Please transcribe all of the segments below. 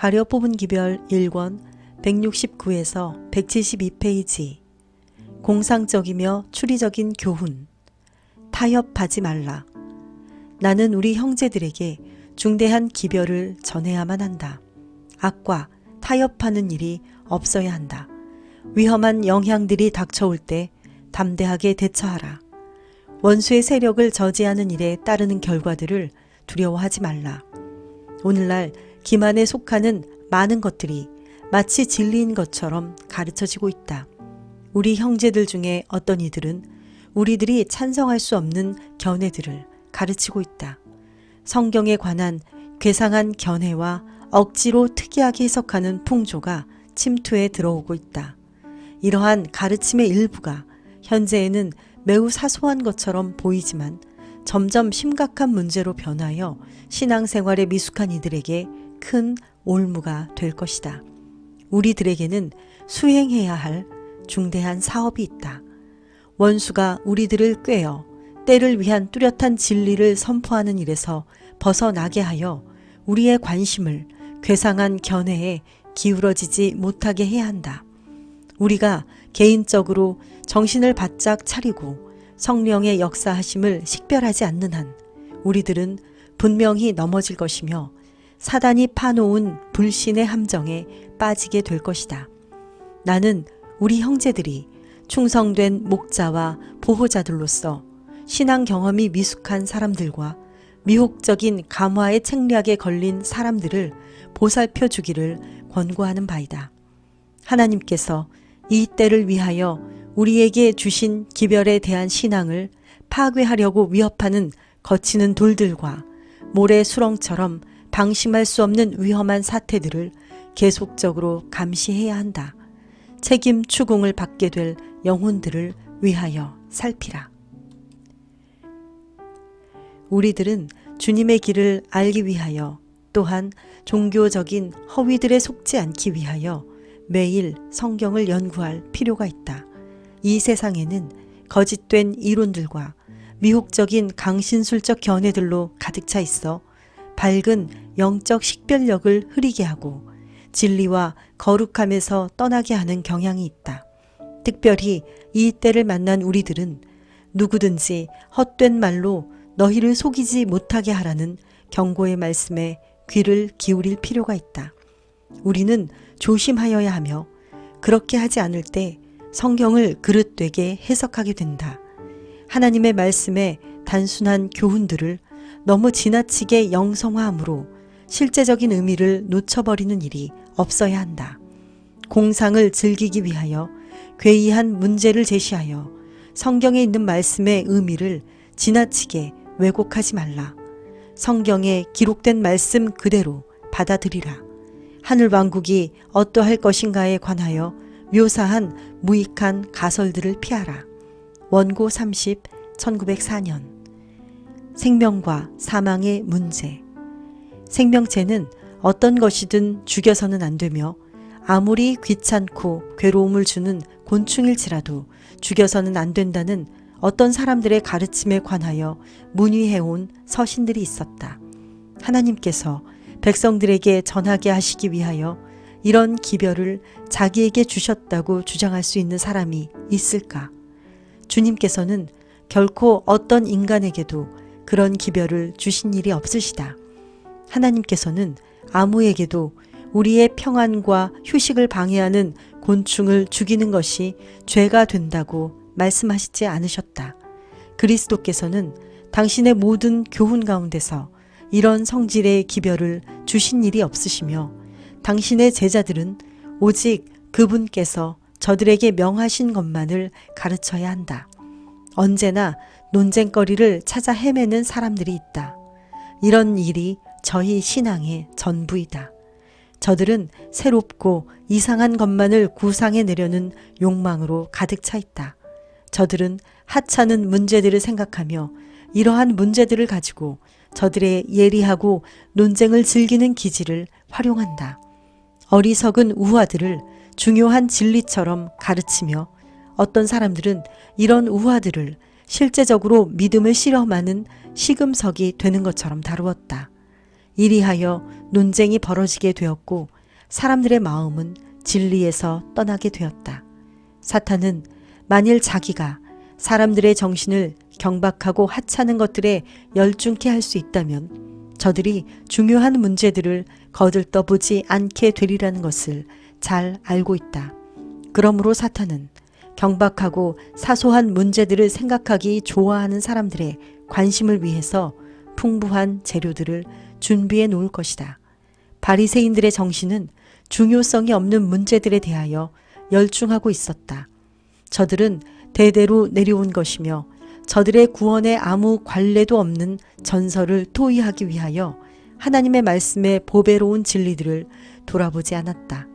가려 뽑은 기별 1권 169에서 172페이지. 공상적이며 추리적인 교훈. 타협하지 말라. 나는 우리 형제들에게 중대한 기별을 전해야만 한다. 악과 타협하는 일이 없어야 한다. 위험한 영향들이 닥쳐올 때 담대하게 대처하라. 원수의 세력을 저지하는 일에 따르는 결과들을 두려워하지 말라. 오늘날 기만에 속하는 많은 것들이 마치 진리인 것처럼 가르쳐지고 있다. 우리 형제들 중에 어떤 이들은 우리들이 찬성할 수 없는 견해들을 가르치고 있다. 성경에 관한 괴상한 견해와 억지로 특이하게 해석하는 풍조가 침투해 들어오고 있다. 이러한 가르침의 일부가 현재에는 매우 사소한 것처럼 보이지만 점점 심각한 문제로 변하여 신앙생활에 미숙한 이들에게 큰 올무가 될 것이다. 우리들에게는 수행해야 할 중대한 사업이 있다. 원수가 우리들을 꿰어 때를 위한 뚜렷한 진리를 선포하는 일에서 벗어나게 하여 우리의 관심을 괴상한 견해에 기울어지지 못하게 해야 한다. 우리가 개인적으로 정신을 바짝 차리고 성령의 역사하심을 식별하지 않는 한 우리들은 분명히 넘어질 것이며 사단이 파놓은 불신의 함정에 빠지게 될 것이다. 나는 우리 형제들이 충성된 목자와 보호자들로서 신앙 경험이 미숙한 사람들과 미혹적인 감화의 책략에 걸린 사람들을 보살펴 주기를 권고하는 바이다. 하나님께서 이 때를 위하여 우리에게 주신 기별에 대한 신앙을 파괴하려고 위협하는 거치는 돌들과 모래 수렁처럼 방심할 수 없는 위험한 사태들을 계속적으로 감시해야 한다. 책임 추궁을 받게 될 영혼들을 위하여 살피라. 우리들은 주님의 길을 알기 위하여 또한 종교적인 허위들에 속지 않기 위하여 매일 성경을 연구할 필요가 있다. 이 세상에는 거짓된 이론들과 미혹적인 강신술적 견해들로 가득 차 있어 밝은 영적 식별력을 흐리게 하고 진리와 거룩함에서 떠나게 하는 경향이 있다. 특별히 이 때를 만난 우리들은 누구든지 헛된 말로 너희를 속이지 못하게 하라는 경고의 말씀에 귀를 기울일 필요가 있다. 우리는 조심하여야 하며 그렇게 하지 않을 때 성경을 그릇되게 해석하게 된다. 하나님의 말씀의 단순한 교훈들을 너무 지나치게 영성화함으로 실제적인 의미를 놓쳐버리는 일이 없어야 한다. 공상을 즐기기 위하여 괴이한 문제를 제시하여 성경에 있는 말씀의 의미를 지나치게 왜곡하지 말라. 성경에 기록된 말씀 그대로 받아들이라. 하늘 왕국이 어떠할 것인가에 관하여 묘사한 무익한 가설들을 피하라. 원고 30, 1904년. 생명과 사망의 문제. 생명체는 어떤 것이든 죽여서는 안 되며 아무리 귀찮고 괴로움을 주는 곤충일지라도 죽여서는 안 된다는 어떤 사람들의 가르침에 관하여 문의해온 서신들이 있었다. 하나님께서 백성들에게 전하게 하시기 위하여 이런 기별을 자기에게 주셨다고 주장할 수 있는 사람이 있을까? 주님께서는 결코 어떤 인간에게도 그런 기별을 주신 일이 없으시다. 하나님께서는 아무에게도 우리의 평안과 휴식을 방해하는 곤충을 죽이는 것이 죄가 된다고 말씀하시지 않으셨다. 그리스도께서는 당신의 모든 교훈 가운데서 이런 성질의 기별을 주신 일이 없으시며 당신의 제자들은 오직 그분께서 저들에게 명하신 것만을 가르쳐야 한다. 언제나 논쟁거리를 찾아 헤매는 사람들이 있다. 이런 일이 저희 신앙의 전부이다. 저들은 새롭고 이상한 것만을 구상해내려는 욕망으로 가득 차 있다. 저들은 하찮은 문제들을 생각하며 이러한 문제들을 가지고 저들의 예리하고 논쟁을 즐기는 기질을 활용한다. 어리석은 우화들을 중요한 진리처럼 가르치며 어떤 사람들은 이런 우화들을 실제적으로 믿음을 실험하는 시금석이 되는 것처럼 다루었다. 이리하여 논쟁이 벌어지게 되었고 사람들의 마음은 진리에서 떠나게 되었다. 사탄은 만일 자기가 사람들의 정신을 경박하고 하찮은 것들에 열중케 할 수 있다면 저들이 중요한 문제들을 거들떠보지 않게 되리라는 것을 잘 알고 있다. 그러므로 사탄은 경박하고 사소한 문제들을 생각하기 좋아하는 사람들의 관심을 위해서 풍부한 재료들을 준비해 놓을 것이다. 바리새인들의 정신은 중요성이 없는 문제들에 대하여 열중하고 있었다. 저들은 대대로 내려온 것이며 저들의 구원에 아무 관례도 없는 전설을 토의하기 위하여 하나님의 말씀의 보배로운 진리들을 돌아보지 않았다.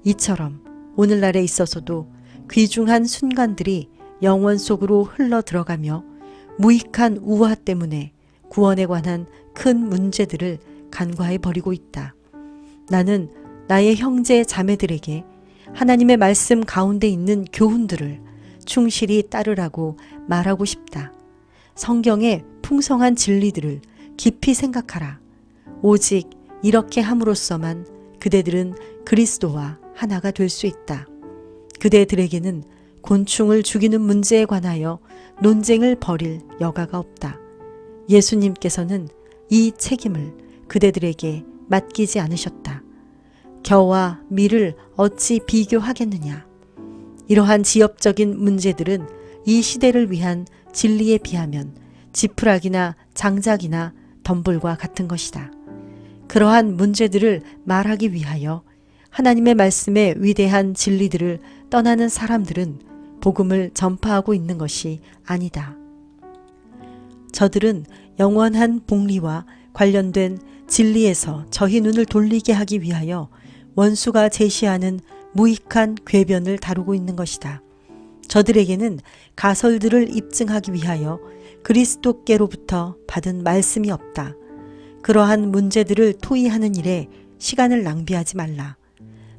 이처럼 오늘날에 있어서도 귀중한 순간들이 영원 속으로 흘러 들어가며 무익한 우화 때문에 구원에 관한 큰 문제들을 간과해 버리고 있다. 나는 나의 형제 자매들에게 하나님의 말씀 가운데 있는 교훈들을 충실히 따르라고 말하고 싶다. 성경의 풍성한 진리들을 깊이 생각하라. 오직 이렇게 함으로써만 그대들은 그리스도와 하나가 될 수 있다. 그대들에게는 곤충을 죽이는 문제에 관하여 논쟁을 벌일 여가가 없다. 예수님께서는 이 책임을 그대들에게 맡기지 않으셨다. 겨와 밀을 어찌 비교하겠느냐. 이러한 지엽적인 문제들은 이 시대를 위한 진리에 비하면 지푸라기나 장작이나 덤불과 같은 것이다. 그러한 문제들을 말하기 위하여 하나님의 말씀의 위대한 진리들을 떠나는 사람들은 복음을 전파하고 있는 것이 아니다. 저들은 영원한 복리와 관련된 진리에서 저희 눈을 돌리게 하기 위하여 원수가 제시하는 무익한 궤변을 다루고 있는 것이다. 저들에게는 가설들을 입증하기 위하여 그리스도께로부터 받은 말씀이 없다. 그러한 문제들을 토의하는 일에 시간을 낭비하지 말라.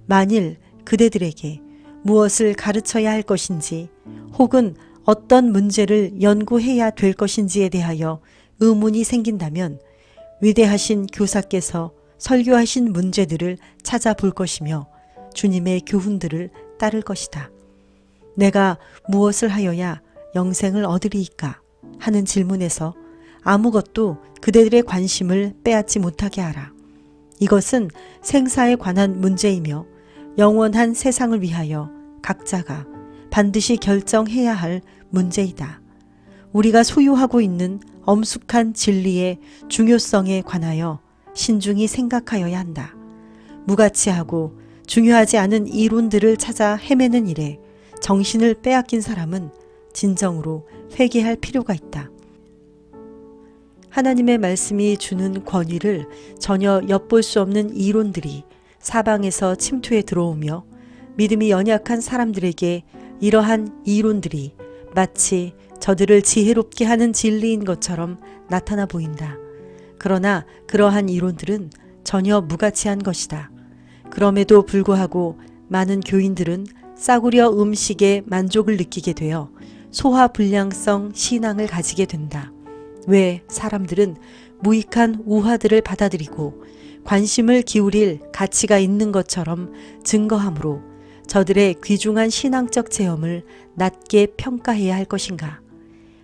만일 그대들에게 무엇을 가르쳐야 할 것인지 혹은 어떤 문제를 연구해야 될 것인지에 대하여 의문이 생긴다면 위대하신 교사께서 설교하신 문제들을 찾아볼 것이며 주님의 교훈들을 따를 것이다. 내가 무엇을 하여야 영생을 얻으리이까 하는 질문에서 아무것도 그대들의 관심을 빼앗지 못하게 하라. 이것은 생사에 관한 문제이며 영원한 세상을 위하여 각자가 반드시 결정해야 할 문제이다. 우리가 소유하고 있는 엄숙한 진리의 중요성에 관하여 신중히 생각하여야 한다. 무가치하고 중요하지 않은 이론들을 찾아 헤매는 일에 정신을 빼앗긴 사람은 진정으로 회개할 필요가 있다. 하나님의 말씀이 주는 권위를 전혀 엿볼 수 없는 이론들이 사방에서 침투해 들어오며 믿음이 연약한 사람들에게 이러한 이론들이 마치 저들을 지혜롭게 하는 진리인 것처럼 나타나 보인다. 그러나 그러한 이론들은 전혀 무가치한 것이다. 그럼에도 불구하고 많은 교인들은 싸구려 음식에 만족을 느끼게 되어 소화불량성 신앙을 가지게 된다. 왜 사람들은 무익한 우화들을 받아들이고 관심을 기울일 가치가 있는 것처럼 증거함으로 저들의 귀중한 신앙적 체험을 낮게 평가해야 할 것인가?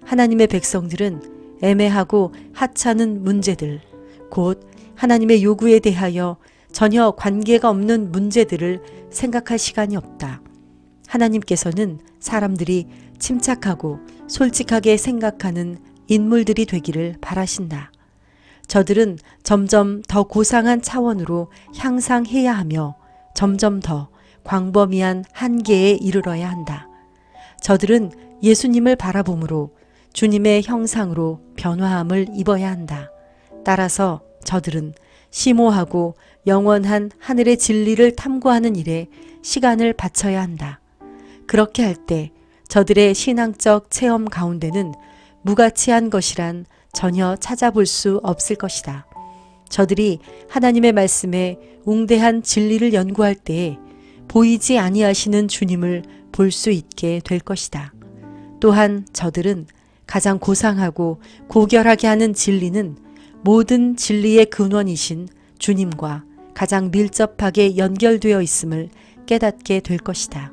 하나님의 백성들은 애매하고 하찮은 문제들, 곧 하나님의 요구에 대하여 전혀 관계가 없는 문제들을 생각할 시간이 없다. 하나님께서는 사람들이 침착하고 솔직하게 생각하는 인물들이 되기를 바라신다. 저들은 점점 더 고상한 차원으로 향상해야 하며 점점 더 광범위한 한계에 이르러야 한다. 저들은 예수님을 바라봄으로 주님의 형상으로 변화함을 입어야 한다. 따라서 저들은 심오하고 영원한 하늘의 진리를 탐구하는 일에 시간을 바쳐야 한다. 그렇게 할 때 저들의 신앙적 체험 가운데는 무가치한 것이란 전혀 찾아볼 수 없을 것이다. 저들이 하나님의 말씀에 웅대한 진리를 연구할 때에 보이지 아니하시는 주님을 볼 수 있게 될 것이다. 또한 저들은 가장 고상하고 고결하게 하는 진리는 모든 진리의 근원이신 주님과 가장 밀접하게 연결되어 있음을 깨닫게 될 것이다.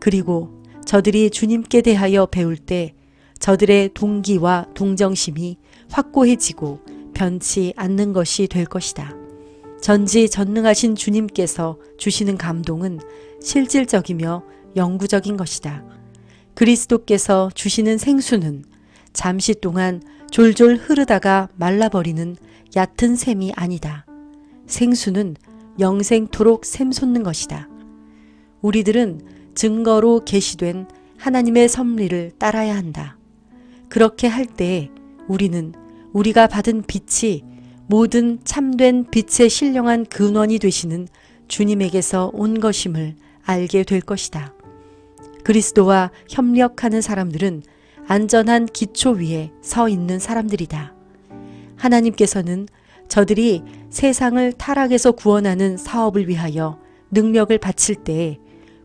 그리고 저들이 주님께 대하여 배울 때 저들의 동기와 동정심이 확고해지고 변치 않는 것이 될 것이다. 전지전능하신 주님께서 주시는 감동은 실질적이며 영구적인 것이다. 그리스도께서 주시는 생수는 잠시 동안 졸졸 흐르다가 말라버리는 얕은 샘이 아니다. 생수는 영생토록 샘솟는 것이다. 우리들은 증거로 계시된 하나님의 섭리를 따라야 한다. 그렇게 할 때 우리는 우리가 받은 빛이 모든 참된 빛의 신령한 근원이 되시는 주님에게서 온 것임을 알게 될 것이다. 그리스도와 협력하는 사람들은 안전한 기초 위에 서 있는 사람들이다. 하나님께서는 저들이 세상을 타락에서 구원하는 사업을 위하여 능력을 바칠 때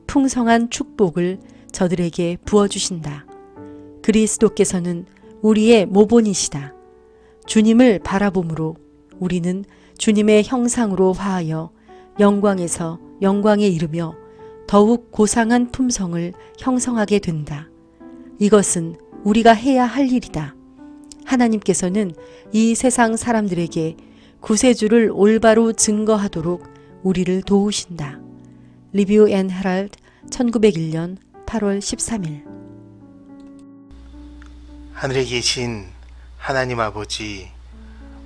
풍성한 축복을 저들에게 부어주신다. 그리스도께서는 우리의 모본이시다. 주님을 바라봄으로 우리는 주님의 형상으로 화하여 영광에서 영광에 이르며 더욱 고상한 품성을 형성하게 된다. 이것은 우리가 해야 할 일이다. 하나님께서는 이 세상 사람들에게 구세주를 올바로 증거하도록 우리를 도우신다. 리뷰 앤 헤럴드 1901년 8월 13일. 하늘에 계신 하나님 아버지,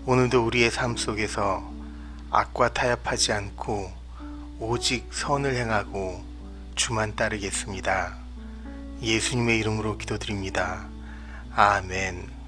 오늘도 우리의 삶 속에서 악과 타협하지 않고 오직 선을 행하고 주만 따르겠습니다. 예수님의 이름으로 기도드립니다. 아멘.